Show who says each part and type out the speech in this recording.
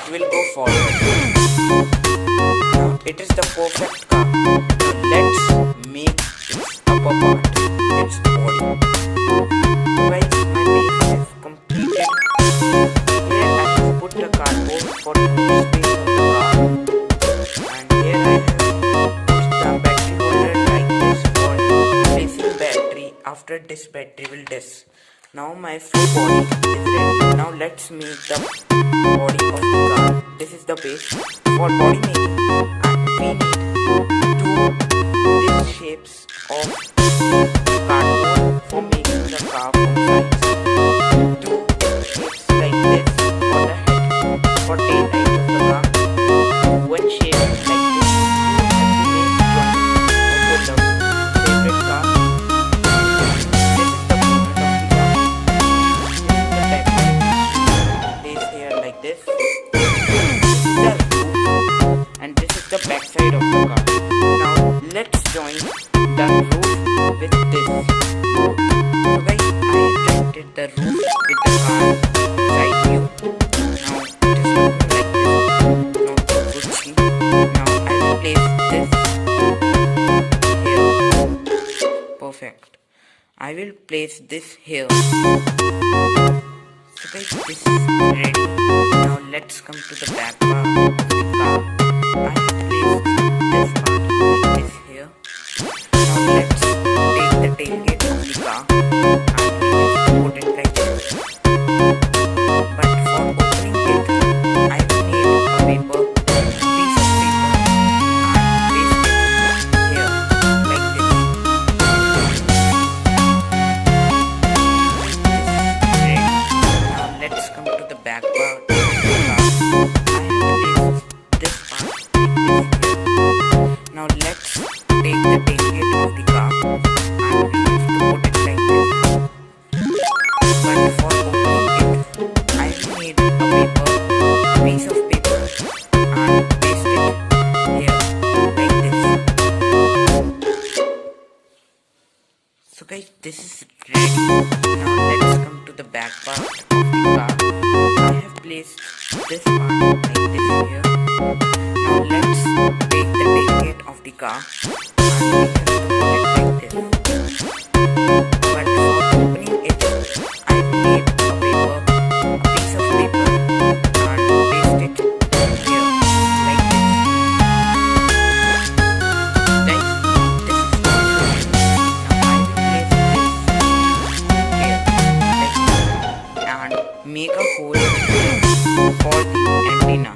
Speaker 1: it will go forward. Now it is the perfect car. Now let's make its upper part, its body. Guys, my base has completed. Here I have put the cardboard for the space of the car, and here I have put the battery holder like this for replacing battery after this battery will diss. Now my full body is ready. Now let's make the body of the car. This is the base for body making, and we need these shapes of cardboard for making the car from sides. Two shapes like this for the head, for tail light of the car. One shape like this. You have to make drawing of your favorite car. This is the front of the car. This is the back side. Place here like this. This is the roof, and this is the back side of the car. Now let's join the roof with this. So guys, I joined the roof with the car side view. Now it is looking like this. Not so good see. Now I will place this here. Perfect. I will place this here. So guys, this is ready. Now let's come to the back part of the car. I have placed this part like this here. Now let's take the tailgate of the car and we have to put it like this. But for opening it, I will need a paper, piece of paper, and paste it here like this. This is ready. Now let's come to the back part of the car. I have placed this part like this here. Now let's take the tailgate of the car and we have to put it like this. But for opening it, I will need a paper, a piece of paper, and paste it here like this. So guys, this is ready. Now let's come to the back part of the car. I have placed this part like this here. Now let's take the tailgate of the car and we have to put it like this. But for opening it, I will need a paper, a piece of paper, and paste it here like this. Guys, this is the solution. Now I will place this here like this and make a hole for the antenna.